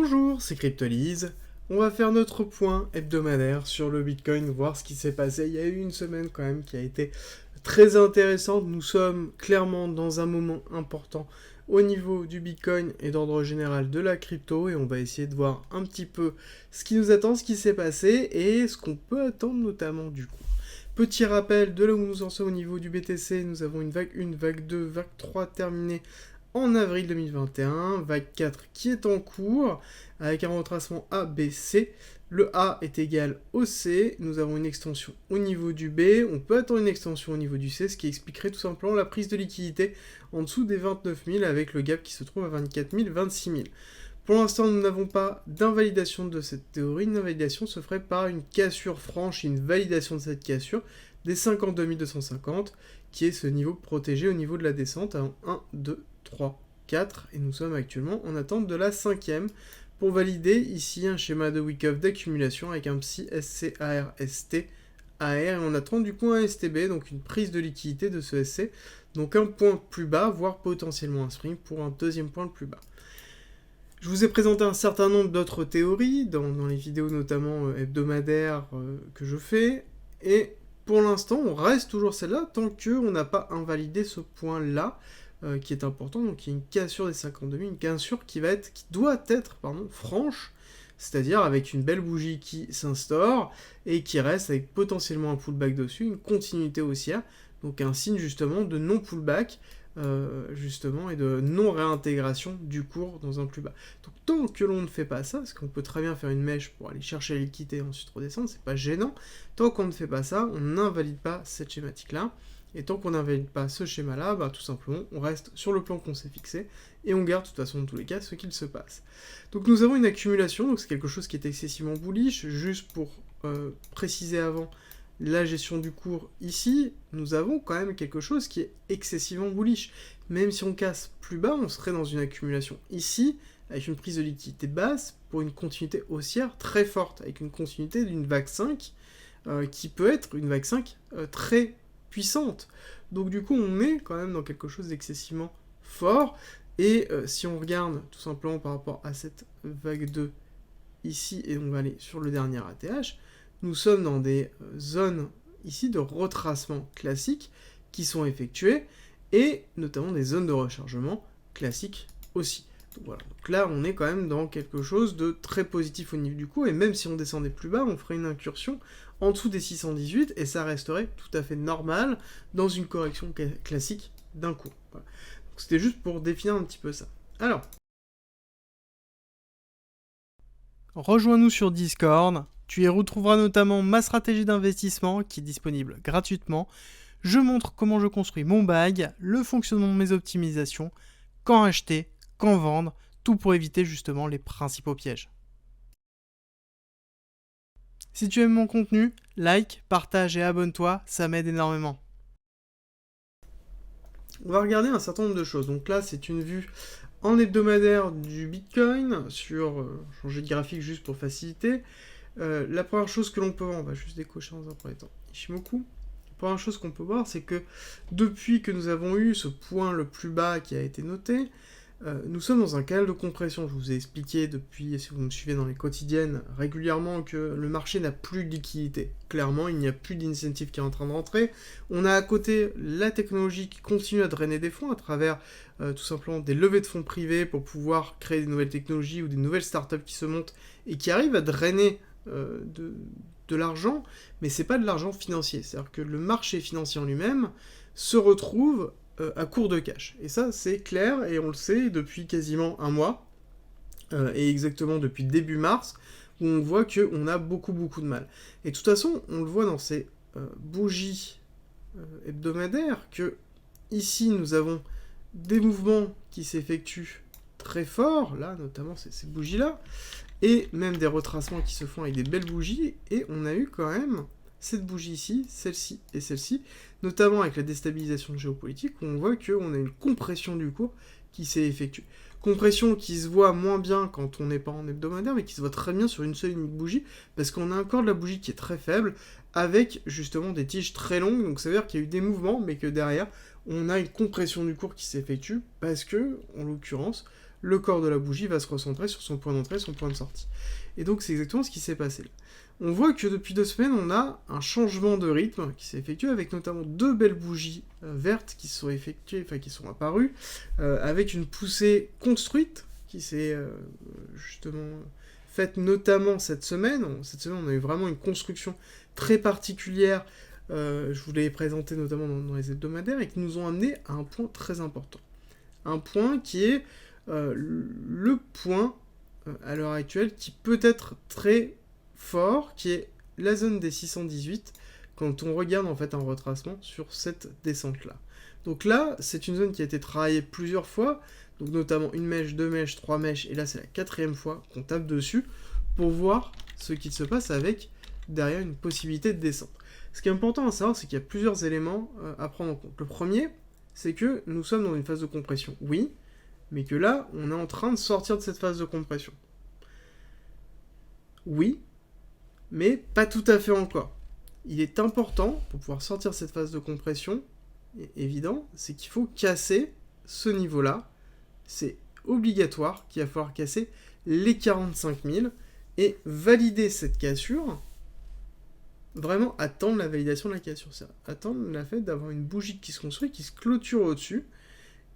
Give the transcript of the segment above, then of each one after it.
Bonjour, c'est Cryptolyse. On va faire notre point hebdomadaire sur le Bitcoin, voir ce qui s'est passé. Il y a eu une semaine quand même qui a été très intéressante. Nous sommes clairement dans un moment important au niveau du Bitcoin et d'ordre général de la crypto et on va essayer de voir un petit peu ce qui nous attend, ce qui s'est passé et ce qu'on peut attendre notamment du coup. Petit rappel de là où nous en sommes au niveau du BTC, nous avons une vague 1, vague 2, vague 3 terminée en avril 2021, vague 4 qui est en cours, avec un retracement A, B, C. Le A est égal au C, nous avons une extension au niveau du B, on peut attendre une extension au niveau du C, ce qui expliquerait tout simplement la prise de liquidité en dessous des 29 000 avec le gap qui se trouve à 24 000, 26 000. Pour l'instant, nous n'avons pas d'invalidation de cette théorie. Une invalidation se ferait par une cassure franche, une validation de cette cassure des 52 250, qui est ce niveau protégé au niveau de la descente à 1, 2, 3, 4, et nous sommes actuellement en attente de la 5e pour valider ici un schéma de Wyckoff d'accumulation avec un psy SCAR-ST AR, et on attend du coup un STB, donc une prise de liquidité de ce SC, donc un point plus bas, voire potentiellement un spring pour un deuxième point le plus bas. Je vous ai présenté un certain nombre d'autres théories, dans les vidéos notamment hebdomadaires que je fais, et pour l'instant on reste toujours celle-là tant qu'on n'a pas invalidé ce point-là, qui est important, donc il y a une cassure des 52 000, une cassure qui doit être franche, c'est-à-dire avec une belle bougie qui s'instaure, et qui reste avec potentiellement un pullback dessus, une continuité haussière, donc un signe justement de non-pullback, justement, et de non-réintégration du cours dans un plus bas. Donc tant que l'on ne fait pas ça, parce qu'on peut très bien faire une mèche pour aller chercher la liquidité et ensuite redescendre, c'est pas gênant, tant qu'on ne fait pas ça, on n'invalide pas cette schématique-là, et tant qu'on n'invalide pas ce schéma-là, tout simplement, on reste sur le plan qu'on s'est fixé, et on garde de toute façon, dans tous les cas, ce qu'il se passe. Donc nous avons une accumulation, donc c'est quelque chose qui est excessivement bullish, juste pour préciser avant, la gestion du cours ici, nous avons quand même quelque chose qui est excessivement bullish. Même si on casse plus bas, on serait dans une accumulation ici, avec une prise de liquidité basse, pour une continuité haussière très forte, avec une continuité d'une vague 5, qui peut être une vague 5 très puissante. Donc du coup, on est quand même dans quelque chose d'excessivement fort, et si on regarde tout simplement par rapport à cette vague 2 ici, et on va aller sur le dernier ATH, nous sommes dans des zones ici de retracement classiques qui sont effectuées, et notamment des zones de rechargement classiques aussi. Donc voilà, donc là on est quand même dans quelque chose de très positif au niveau du cours, et même si on descendait plus bas, on ferait une incursion en dessous des 618, et ça resterait tout à fait normal dans une correction classique d'un cours. Voilà. Donc c'était juste pour définir un petit peu ça. Alors, rejoins-nous sur Discord, tu y retrouveras notamment ma stratégie d'investissement qui est disponible gratuitement. Je montre comment je construis mon bag, le fonctionnement de mes optimisations, quand acheter, quand vendre, tout pour éviter justement les principaux pièges. Si tu aimes mon contenu, like, partage et abonne-toi, ça m'aide énormément. On va regarder un certain nombre de choses. Donc là, c'est une vue en hebdomadaire du Bitcoin, sur changer de graphique juste pour faciliter. La première chose que l'on peut voir, on va juste décocher dans un premier temps Ishimoku. La première chose qu'on peut voir, c'est que depuis que nous avons eu ce point le plus bas qui a été noté, nous sommes dans un canal de compression. Je vous ai expliqué depuis, si vous me suivez dans les quotidiennes, régulièrement que le marché n'a plus de liquidité. Clairement, il n'y a plus d'incentive qui est en train de rentrer. On a à côté la technologie qui continue à drainer des fonds à travers tout simplement des levées de fonds privés pour pouvoir créer des nouvelles technologies ou des nouvelles startups qui se montent et qui arrivent à drainer de l'argent, mais c'est pas de l'argent financier. C'est-à-dire que le marché financier en lui-même se retrouve à court de cash. Et ça, c'est clair, et on le sait depuis quasiment un mois, et exactement depuis début mars, où on voit qu'on a beaucoup de mal. Et de toute façon, on le voit dans ces bougies hebdomadaires, que ici, nous avons des mouvements qui s'effectuent très forts, là, notamment ces bougies-là, et même des retracements qui se font avec des belles bougies, et on a eu quand même cette bougie ici, celle-ci et celle-ci, notamment avec la déstabilisation géopolitique, où on voit qu'on a une compression du cours qui s'est effectuée. Compression qui se voit moins bien quand on n'est pas en hebdomadaire, mais qui se voit très bien sur une seule unique bougie, parce qu'on a encore de la bougie qui est très faible, avec justement des tiges très longues, donc ça veut dire qu'il y a eu des mouvements, mais que derrière, on a une compression du cours qui s'effectue, parce que, en l'occurrence, le corps de la bougie va se recentrer sur son point d'entrée, son point de sortie. Et donc c'est exactement ce qui s'est passé là. On voit que depuis 2 semaines, on a un changement de rythme qui s'est effectué avec notamment 2 belles bougies vertes qui sont qui sont apparues, avec une poussée construite qui s'est justement faite notamment cette semaine. Cette semaine, on a eu vraiment une construction très particulière, je vous l'ai présenté notamment dans les hebdomadaires, et qui nous ont amené à un point très important. Un point qui est le point à l'heure actuelle qui peut être très fort, qui est la zone des 618, quand on regarde en fait un retracement sur cette descente-là. Donc là, c'est une zone qui a été travaillée plusieurs fois, donc notamment 1 mèche, 2 mèches, 3 mèches, et là c'est la 4e fois qu'on tape dessus, pour voir ce qu'il se passe avec derrière une possibilité de descente. Ce qui est important à savoir, c'est qu'il y a plusieurs éléments à prendre en compte. Le premier, c'est que nous sommes dans une phase de compression, oui, mais que là, on est en train de sortir de cette phase de compression. Oui, mais pas tout à fait encore. Il est important, pour pouvoir sortir cette phase de compression, évident, c'est qu'il faut casser ce niveau-là. C'est obligatoire qu'il va falloir casser les 45 000 et valider cette cassure. Vraiment attendre la validation de la cassure. C'est attendre le fait d'avoir une bougie qui se construit, qui se clôture au-dessus,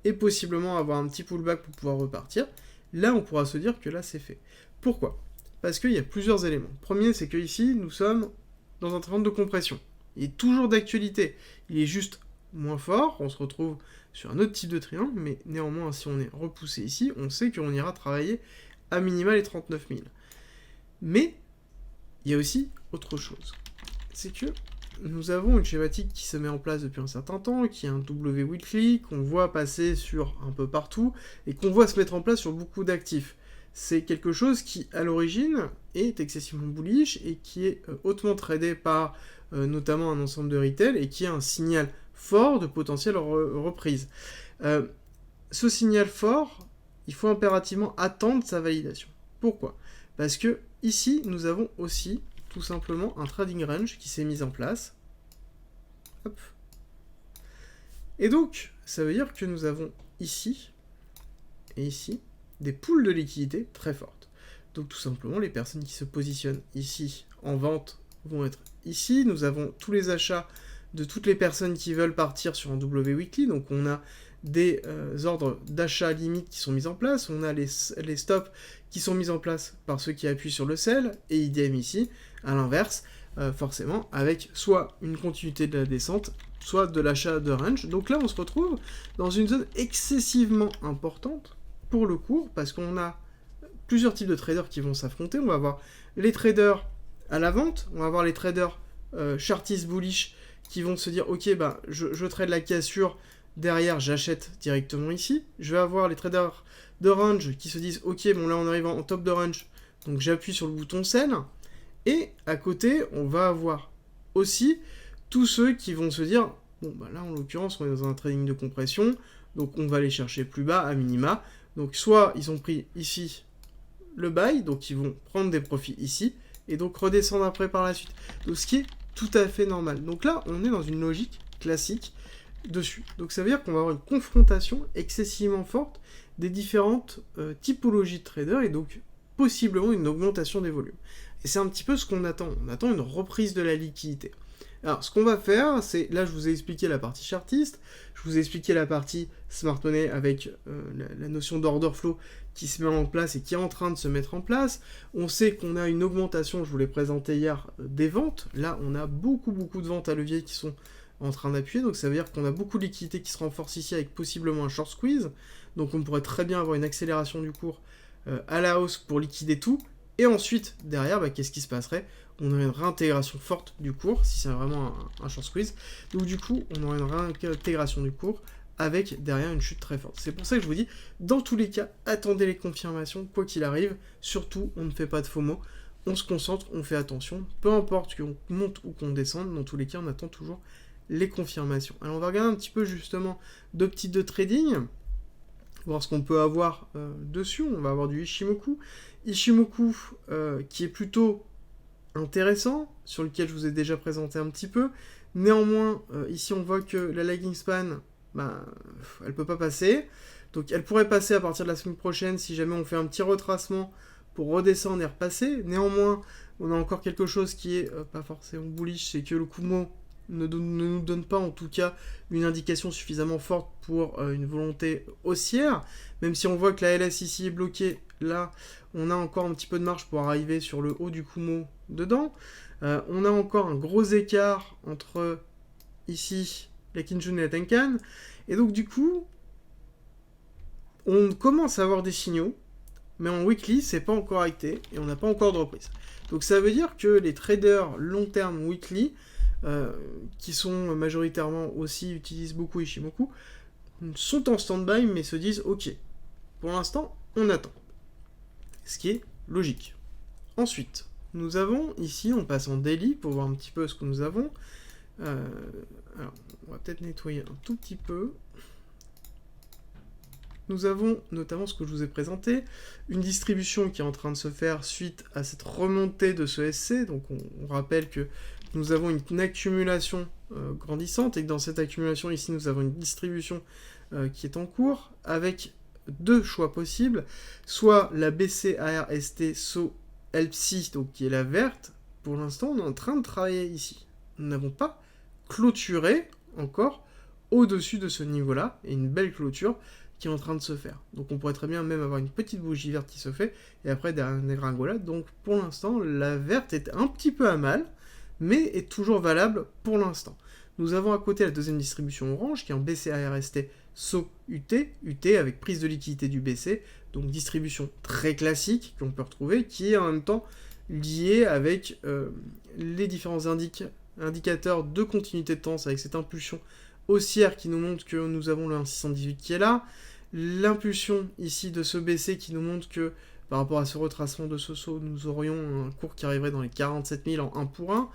et possiblement avoir un petit pullback pour pouvoir repartir. Là, on pourra se dire que là, c'est fait. Pourquoi ? Parce qu'il y a plusieurs éléments. Premier, c'est qu'ici, nous sommes dans un triangle de compression. Il est toujours d'actualité. Il est juste moins fort. On se retrouve sur un autre type de triangle, mais néanmoins, si on est repoussé ici, on sait qu'on ira travailler à minima les 39 000. Mais, il y a aussi autre chose. C'est que nous avons une schématique qui se met en place depuis un certain temps, qui est un W weekly, qu'on voit passer sur un peu partout, et qu'on voit se mettre en place sur beaucoup d'actifs. C'est quelque chose qui, à l'origine, est excessivement bullish et qui est hautement tradé par notamment un ensemble de retail et qui est un signal fort de potentielle reprise. Ce signal fort, il faut impérativement attendre sa validation. Pourquoi ? Parce que ici, nous avons aussi tout simplement un trading range qui s'est mis en place. Hop. Et donc, ça veut dire que nous avons ici et ici des pools de liquidité très fortes. Donc tout simplement, les personnes qui se positionnent ici en vente vont être ici. Nous avons tous les achats de toutes les personnes qui veulent partir sur un W weekly. Donc on a des ordres d'achat limites qui sont mis en place. On a les stops qui sont mis en place par ceux qui appuient sur le sell. Et idem ici, à l'inverse, forcément, avec soit une continuité de la descente, soit de l'achat de range. Donc là, on se retrouve dans une zone excessivement importante pour le cours, parce qu'on a plusieurs types de traders qui vont s'affronter. On va avoir les traders à la vente, on va avoir les traders chartiste bullish qui vont se dire ok, bah, je trade la cassure, derrière j'achète directement ici. Je vais avoir les traders de range qui se disent ok, bon là on arrive en top de range, donc j'appuie sur le bouton sell. Et à côté, on va avoir aussi tous ceux qui vont se dire bon bah là en l'occurrence on est dans un trading de compression, donc on va aller chercher plus bas à minima. Donc soit ils ont pris ici le buy, donc ils vont prendre des profits ici, et donc redescendre après par la suite. Donc ce qui est tout à fait normal. Donc là, on est dans une logique classique dessus. Donc ça veut dire qu'on va avoir une confrontation excessivement forte des différentes typologies de traders, et donc possiblement une augmentation des volumes. Et c'est un petit peu ce qu'on attend. On attend une reprise de la liquidité. Alors, ce qu'on va faire, c'est... Là, je vous ai expliqué la partie chartiste, je vous ai expliqué la partie smart money avec la notion d'order flow qui se met en place et qui est en train de se mettre en place. On sait qu'on a une augmentation, je vous l'ai présenté hier, des ventes. Là, on a beaucoup de ventes à levier qui sont en train d'appuyer. Donc, ça veut dire qu'on a beaucoup de liquidités qui se renforcent ici avec possiblement un short squeeze. Donc, on pourrait très bien avoir une accélération du cours à la hausse pour liquider tout. Et ensuite, derrière, bah, qu'est-ce qui se passerait ? On aurait une réintégration forte du cours, si c'est vraiment un short squeeze. Donc du coup, on aurait une réintégration du cours avec derrière une chute très forte. C'est pour ça que je vous dis, dans tous les cas, attendez les confirmations, quoi qu'il arrive. Surtout, on ne fait pas de FOMO, on se concentre, on fait attention. Peu importe qu'on monte ou qu'on descende, dans tous les cas, on attend toujours les confirmations. Alors on va regarder un petit peu justement d'optique de trading, voir ce qu'on peut avoir dessus. On va avoir du Ichimoku. Ichimoku qui est plutôt intéressant, sur lequel je vous ai déjà présenté un petit peu. Néanmoins, ici on voit que la lagging span, bah, elle peut pas passer. Donc elle pourrait passer à partir de la semaine prochaine si jamais on fait un petit retracement pour redescendre et repasser. Néanmoins, on a encore quelque chose qui est pas forcément bullish, c'est que le Kumo ne nous donne pas en tout cas une indication suffisamment forte pour une volonté haussière. Même si on voit que la LS ici est bloquée, là on a encore un petit peu de marge pour arriver sur le haut du Kumo dedans. On a encore un gros écart entre ici la Kijun et la Tenkan. Et donc du coup, on commence à avoir des signaux, mais en weekly, c'est pas encore acté et on n'a pas encore de reprise. Donc ça veut dire que les traders long terme weekly, qui sont majoritairement aussi, utilisent beaucoup Ishimoku, sont en stand-by mais se disent ok, pour l'instant, on attend. Ce qui est logique. Ensuite, nous avons ici, on passe en daily pour voir un petit peu ce que nous avons. Alors, on va peut-être nettoyer un tout petit peu. Nous avons notamment ce que je vous ai présenté, une distribution qui est en train de se faire suite à cette remontée de ce SC. Donc on rappelle que nous avons une accumulation grandissante et que dans cette accumulation ici nous avons une distribution qui est en cours avec deux choix possibles, soit la BC ARST SO LPSI, donc qui est la verte. Pour l'instant on est en train de travailler ici. Nous n'avons pas clôturé encore au-dessus de ce niveau-là, et une belle clôture qui est en train de se faire. Donc on pourrait très bien même avoir une petite bougie verte qui se fait, et après derrière une dégringolade. Donc pour l'instant, la verte est un petit peu à mal, mais est toujours valable pour l'instant. Nous avons à côté la deuxième distribution orange, qui est en BCARST SO UT, UT avec prise de liquidité du BC, donc distribution très classique qu'on peut retrouver, qui est en même temps liée avec les différents indicateurs de continuité de tendance, avec cette impulsion haussière qui nous montre que nous avons le 1,618 qui est là, l'impulsion ici de ce BC qui nous montre que par rapport à ce retracement de ce saut, nous aurions un cours qui arriverait dans les 47 000 en 1 pour 1.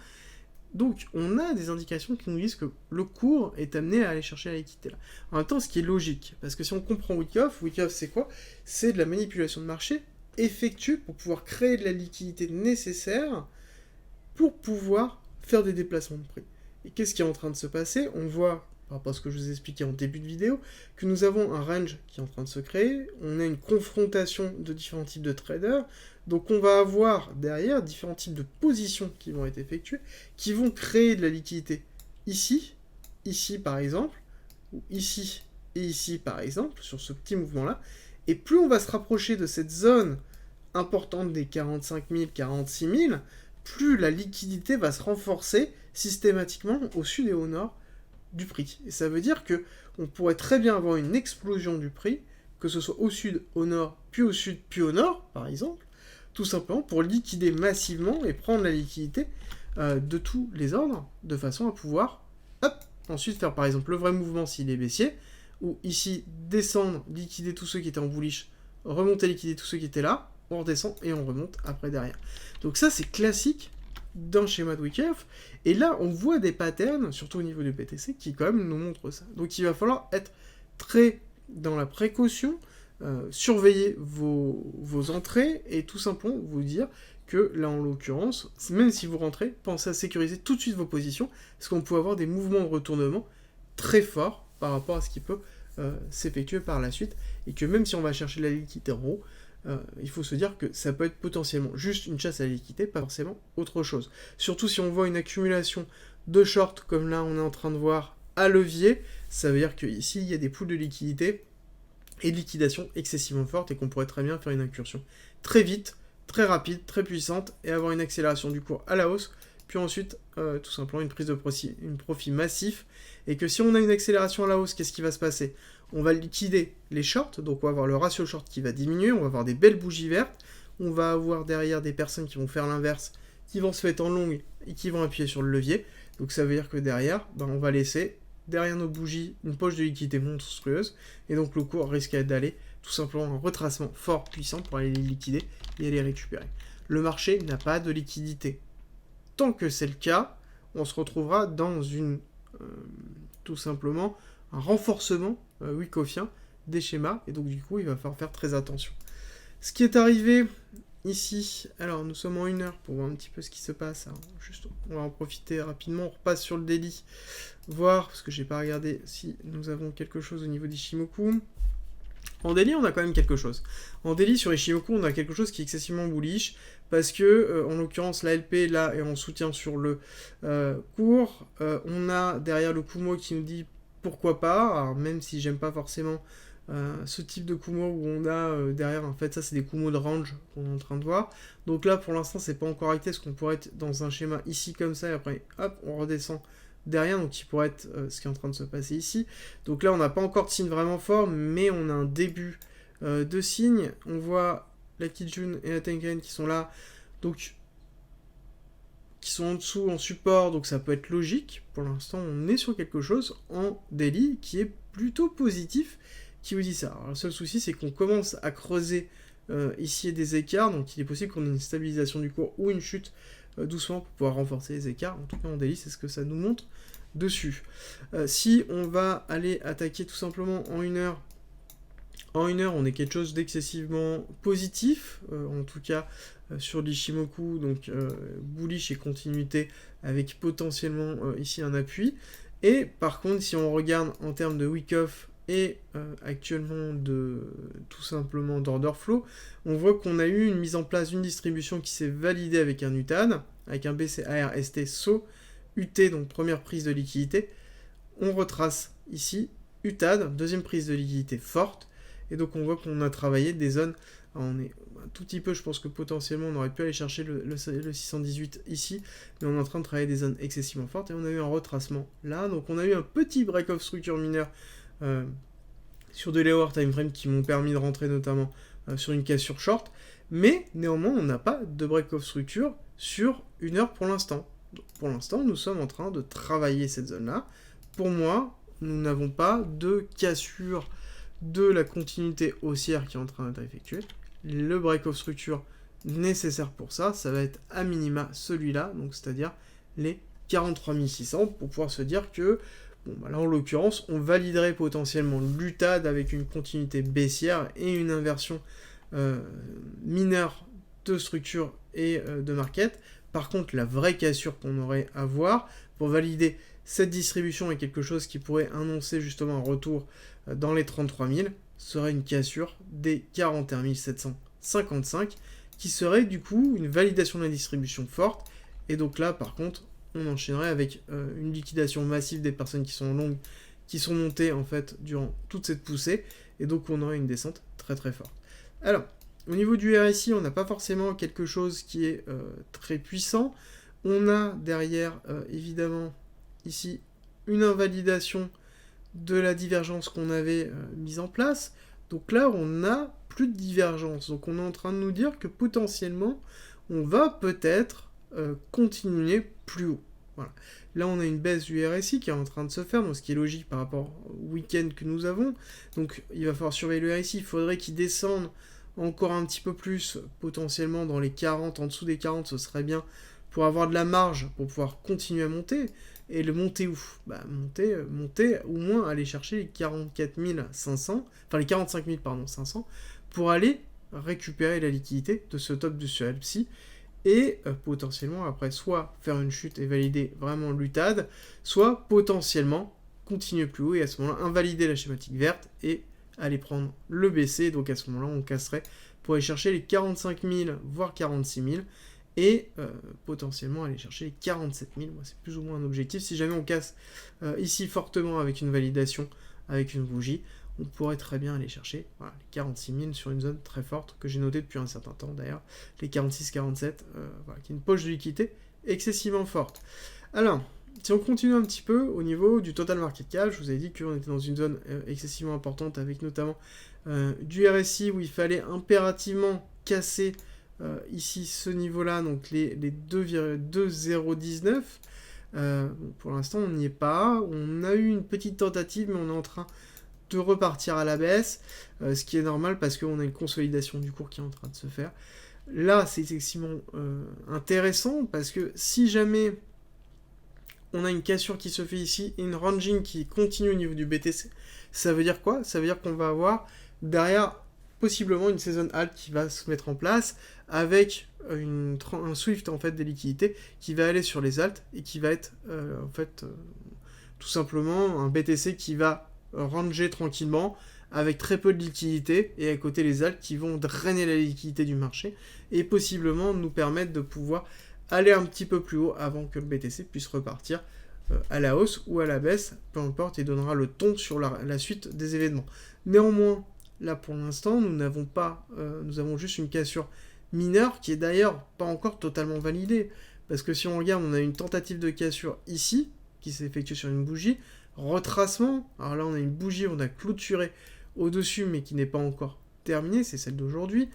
Donc on a des indications qui nous disent que le cours est amené à aller chercher la liquidité là. En même temps, ce qui est logique, parce que si on comprend Wyckoff c'est quoi? C'est de la manipulation de marché effectuée pour pouvoir créer de la liquidité nécessaire pour pouvoir faire des déplacements de prix. Et qu'est-ce qui est en train de se passer? On voit, par rapport à ce que je vous ai expliqué en début de vidéo, que nous avons un range qui est en train de se créer, on a une confrontation de différents types de traders, donc on va avoir derrière différents types de positions qui vont être effectuées, qui vont créer de la liquidité ici, ici par exemple, ou ici et ici par exemple, sur ce petit mouvement-là, et plus on va se rapprocher de cette zone importante des 45 000, 46 000, plus la liquidité va se renforcer systématiquement au sud et au nord du prix. Et ça veut dire que on pourrait très bien avoir une explosion du prix, que ce soit au sud, au nord, puis au sud, puis au nord, par exemple, tout simplement pour liquider massivement et prendre la liquidité de tous les ordres, de façon à pouvoir, ensuite faire par exemple le vrai mouvement s'il est baissier, ou ici descendre, liquider tous ceux qui étaient en bullish, remonter, liquider tous ceux qui étaient là, on redescend et on remonte après derrière. Donc ça c'est classique dans le schéma de Wyckoff, et là on voit des patterns, surtout au niveau du BTC, qui quand même nous montrent ça. Donc il va falloir être très dans la précaution, surveiller vos entrées, et tout simplement vous dire que là en l'occurrence, même si vous rentrez, pensez à sécuriser tout de suite vos positions, parce qu'on peut avoir des mouvements de retournement très forts par rapport à ce qui peut s'effectuer par la suite, et que même si on va chercher la liquidité en haut, il faut se dire que ça peut être potentiellement juste une chasse à la liquidité, pas forcément autre chose. Surtout si on voit une accumulation de shorts, comme là on est en train de voir à levier, ça veut dire qu'ici il y a des poules de liquidité et de liquidation excessivement fortes, et qu'on pourrait très bien faire une incursion très vite, très rapide, très puissante, et avoir une accélération du cours à la hausse, puis ensuite tout simplement une prise de profit massif, et que si on a une accélération à la hausse, qu'est-ce qui va se passer? On va liquider les shorts, donc on va avoir le ratio short qui va diminuer, on va avoir des belles bougies vertes, on va avoir derrière des personnes qui vont faire l'inverse, qui vont se mettre en longue et qui vont appuyer sur le levier, donc ça veut dire que derrière, on va laisser derrière nos bougies une poche de liquidité monstrueuse, et donc le cours risque d'aller tout simplement en retracement fort, puissant, pour aller les liquider et les récupérer. Le marché n'a pas de liquidité. Tant que c'est le cas, on se retrouvera dans tout simplement un renforcement Wyckoffien des schémas, et donc du coup il va falloir faire très attention. Ce qui est arrivé ici, alors nous sommes en 1 heure pour voir un petit peu ce qui se passe, alors, juste on va en profiter rapidement, on repasse sur le daily, voir, parce que j'ai pas regardé si nous avons quelque chose au niveau d'Ishimoku. En daily, on a quand même quelque chose. En daily, sur Ishimoku, on a quelque chose qui est excessivement bullish, parce que, en l'occurrence, la LP, là, est en soutien sur le cours. On a derrière le Kumo qui nous dit pourquoi pas, alors, même si j'aime pas forcément ce type de Kumo où on a derrière, en fait, ça, c'est des Kumo de range qu'on est en train de voir. Donc là, pour l'instant, c'est pas encore acté, parce qu'on pourrait être dans un schéma ici, comme ça, et après, hop, on redescend derrière, donc qui pourrait être ce qui est en train de se passer ici. Donc là, on n'a pas encore de signe vraiment fort, mais on a un début de signe. On voit la Kijun et la Tenkan qui sont là, donc qui sont en dessous en support, donc ça peut être logique. Pour l'instant, on est sur quelque chose en daily qui est plutôt positif, qui vous dit ça. Alors, le seul souci, c'est qu'on commence à creuser ici des écarts, donc il est possible qu'on ait une stabilisation du cours ou une chute doucement pour pouvoir renforcer les écarts. En tout cas, en daily, c'est ce que ça nous montre dessus. Si on va aller attaquer tout simplement en 1 heure, on est quelque chose d'excessivement positif, en tout cas sur l'Ishimoku, donc bullish et continuité avec potentiellement ici un appui. Et par contre, si on regarde en termes de week-off et actuellement tout simplement d'order flow, on voit qu'on a eu une mise en place d'une distribution qui s'est validée avec un UTAD, avec un BCAR ST SO UT, donc première prise de liquidité. On retrace ici UTAD, deuxième prise de liquidité forte, et donc on voit qu'on a travaillé des zones. Alors on est un tout petit peu, je pense que potentiellement on aurait pu aller chercher le 618 ici, mais on est en train de travailler des zones excessivement fortes, et on a eu un retracement là, donc on a eu un petit break-off structure mineur sur de lower time frame qui m'ont permis de rentrer notamment sur une cassure short, mais néanmoins on n'a pas de break-off structure sur 1 heure pour l'instant. Pour l'instant, nous sommes en train de travailler cette zone-là. Pour moi, nous n'avons pas de cassure de la continuité haussière qui est en train d'être effectuée. Le break-off structure nécessaire pour ça, ça va être à minima celui-là, donc c'est-à-dire les 43 600, pour pouvoir se dire que, bon, bah là en l'occurrence, on validerait potentiellement l'UTAD avec une continuité baissière et une inversion mineure de structure et de market. Par contre, la vraie cassure qu'on aurait à voir pour valider cette distribution est quelque chose qui pourrait annoncer justement un retour dans les 33 000, serait une cassure des 41 755, qui serait du coup une validation de la distribution forte. Et donc là, par contre, on enchaînerait avec une liquidation massive des personnes qui sont longues, qui sont montées en fait durant toute cette poussée, et donc on aurait une descente très très forte. Alors, au niveau du RSI, on n'a pas forcément quelque chose qui est très puissant. On a derrière, évidemment, ici, une invalidation de la divergence qu'on avait mise en place. Donc là, on n'a plus de divergence. Donc on est en train de nous dire que potentiellement, on va peut-être continuer plus haut. Voilà. Là, on a une baisse du RSI qui est en train de se faire, donc ce qui est logique par rapport au week-end que nous avons. Donc il va falloir surveiller le RSI. Il faudrait qu'il descende encore un petit peu plus, potentiellement dans les 40, en dessous des 40, ce serait bien, pour avoir de la marge, pour pouvoir continuer à monter. Et le monter où ? Bah, monter, au moins aller chercher les 44 500, enfin les 45 000, pardon, 500, pour aller récupérer la liquidité de ce top du CLPSI, et potentiellement après soit faire une chute et valider vraiment l'UTAD, soit potentiellement continuer plus haut et à ce moment-là invalider la schématique verte et aller prendre le BC, donc à ce moment-là on casserait pour aller chercher les 45 000 voire 46 000 et potentiellement aller chercher les 47 000, moi c'est plus ou moins un objectif. Si jamais on casse ici fortement avec une validation, avec une bougie, on pourrait très bien aller chercher voilà, les 46 000 sur une zone très forte que j'ai notée depuis un certain temps d'ailleurs, les 46-47, voilà, qui est une poche de liquidité excessivement forte. Alors, si on continue un petit peu au niveau du total market cap, je vous ai dit qu'on était dans une zone excessivement importante avec notamment du RSI où il fallait impérativement casser ici ce niveau-là, donc les 2,019. Bon, pour l'instant, on n'y est pas. On a eu une petite tentative, mais on est en train de repartir à la baisse, ce qui est normal parce qu'on a une consolidation du cours qui est en train de se faire. Là, c'est excessivement intéressant parce que si jamais on a une cassure qui se fait ici et une ranging qui continue au niveau du BTC, ça veut dire quoi ? Ça veut dire qu'on va avoir derrière possiblement une season halt qui va se mettre en place avec un Swift en fait des liquidités qui va aller sur les alts et qui va être tout simplement un BTC qui va ranger tranquillement avec très peu de liquidité, et à côté les alts qui vont drainer la liquidité du marché, et possiblement nous permettre de pouvoir aller un petit peu plus haut avant que le BTC puisse repartir à la hausse ou à la baisse, peu importe, et donnera le ton sur la suite des événements. Néanmoins, là pour l'instant, nous avons juste une cassure mineure qui est d'ailleurs pas encore totalement validée. Parce que si on regarde, on a une tentative de cassure ici, qui s'est effectuée sur une bougie, retracement, alors là on a une bougie, on a clôturé au-dessus, mais qui n'est pas encore terminée, c'est celle d'aujourd'hui,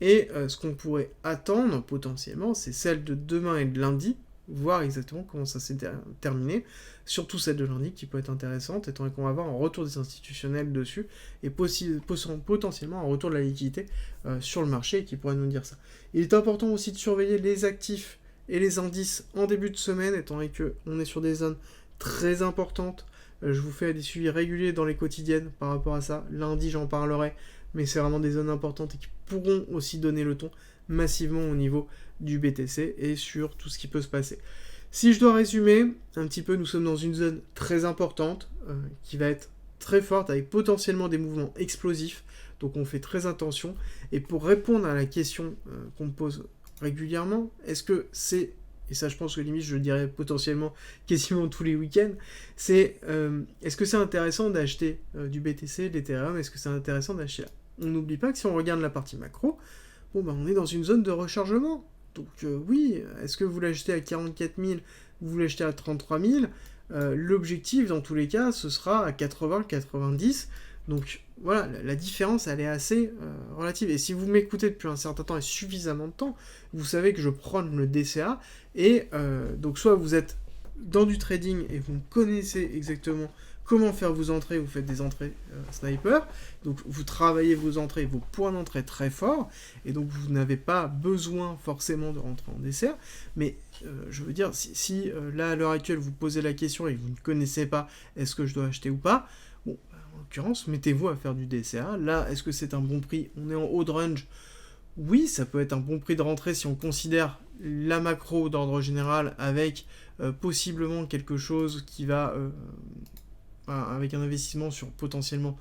et ce qu'on pourrait attendre potentiellement, c'est celle de demain et de lundi, voir exactement comment ça s'est terminé, surtout celle de lundi qui peut être intéressante, étant donné qu'on va avoir un retour des institutionnels dessus, et potentiellement un retour de la liquidité sur le marché qui pourrait nous dire ça. Il est important aussi de surveiller les actifs et les indices en début de semaine, étant donné qu'on est sur des zones très importantes. Je vous fais des suivis réguliers dans les quotidiennes par rapport à ça. Lundi, j'en parlerai, mais c'est vraiment des zones importantes et qui pourront aussi donner le ton massivement au niveau du BTC et sur tout ce qui peut se passer. Si je dois résumer un petit peu, nous sommes dans une zone très importante qui va être très forte avec potentiellement des mouvements explosifs. Donc on fait très attention. Et pour répondre à la question qu'on me pose régulièrement, est-ce que c'est, et ça je pense que limite je le dirais potentiellement quasiment tous les week-ends, c'est est-ce que c'est intéressant d'acheter du BTC, de l'Ethereum, est-ce que c'est intéressant d'acheter là? On n'oublie pas que si on regarde la partie macro, bon ben on est dans une zone de rechargement. Donc oui, est-ce que vous l'achetez à 44 000, vous l'achetez à 33 000, l'objectif dans tous les cas ce sera à 80, 90. Donc voilà, la différence elle est assez relative. Et si vous m'écoutez depuis un certain temps et suffisamment de temps, vous savez que je prône le DCA. Et donc soit vous êtes dans du trading et vous connaissez exactement comment faire vos entrées, vous faites des entrées sniper, donc vous travaillez vos entrées, vos points d'entrée très forts, et donc vous n'avez pas besoin forcément de rentrer en dessert, mais je veux dire, si là à l'heure actuelle vous posez la question et que vous ne connaissez pas est-ce que je dois acheter ou pas, bon, en l'occurrence, mettez-vous à faire du DCA, là, est-ce que c'est un bon prix? On est en haut de range, oui, ça peut être un bon prix de rentrée si on considère la macro d'ordre général avec possiblement quelque chose qui va avec un investissement sur potentiellement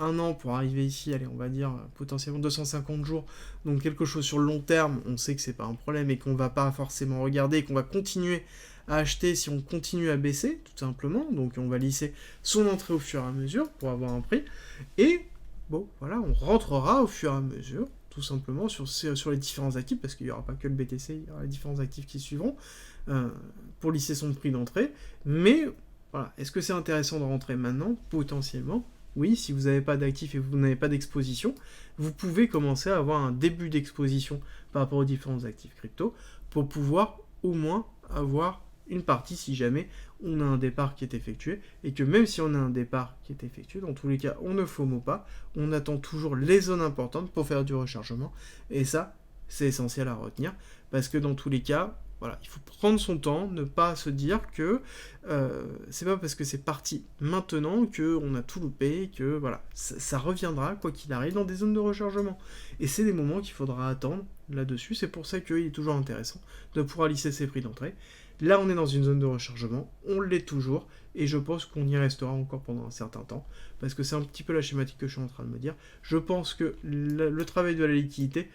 un an pour arriver ici, allez, on va dire potentiellement 250 jours, donc quelque chose sur le long terme, on sait que c'est pas un problème et qu'on va pas forcément regarder, qu'on va continuer à acheter si on continue à baisser, tout simplement, donc on va lisser son entrée au fur et à mesure pour avoir un prix, et bon, voilà, on rentrera au fur et à mesure, tout simplement, sur les différents actifs, parce qu'il n'y aura pas que le BTC, il y aura les différents actifs qui suivront, pour lisser son prix d'entrée, mais voilà. Est-ce que c'est intéressant de rentrer maintenant? Potentiellement. Oui, si vous n'avez pas d'actifs et vous n'avez pas d'exposition, vous pouvez commencer à avoir un début d'exposition par rapport aux différents actifs crypto pour pouvoir au moins avoir une partie si jamais on a un départ qui est effectué et que même si on a un départ qui est effectué, dans tous les cas, on ne FOMO pas, on attend toujours les zones importantes pour faire du rechargement et ça, c'est essentiel à retenir parce que dans tous les cas, voilà, il faut prendre son temps, ne pas se dire que c'est pas parce que c'est parti maintenant qu'on a tout loupé, que voilà, ça reviendra quoi qu'il arrive dans des zones de rechargement. Et c'est des moments qu'il faudra attendre là-dessus, c'est pour ça qu'il est toujours intéressant de pouvoir lisser ses prix d'entrée. Là, on est dans une zone de rechargement, on l'est toujours, et je pense qu'on y restera encore pendant un certain temps, parce que c'est un petit peu la schématique que je suis en train de me dire. Je pense que le travail de la liquidité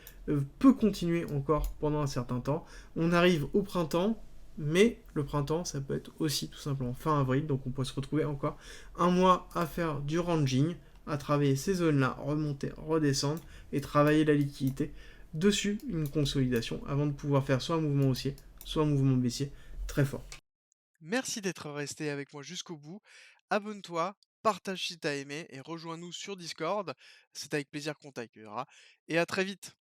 peut continuer encore pendant un certain temps. On arrive au printemps, mais le printemps, ça peut être aussi tout simplement fin avril, donc on peut se retrouver encore un mois à faire du ranging, à travailler ces zones-là, remonter, redescendre, et travailler la liquidité dessus, une consolidation, avant de pouvoir faire soit un mouvement haussier, soit un mouvement baissier très fort. Merci d'être resté avec moi jusqu'au bout. Abonne-toi, partage si t'as aimé et rejoins-nous sur Discord. C'est avec plaisir qu'on t'accueillera. Et à très vite.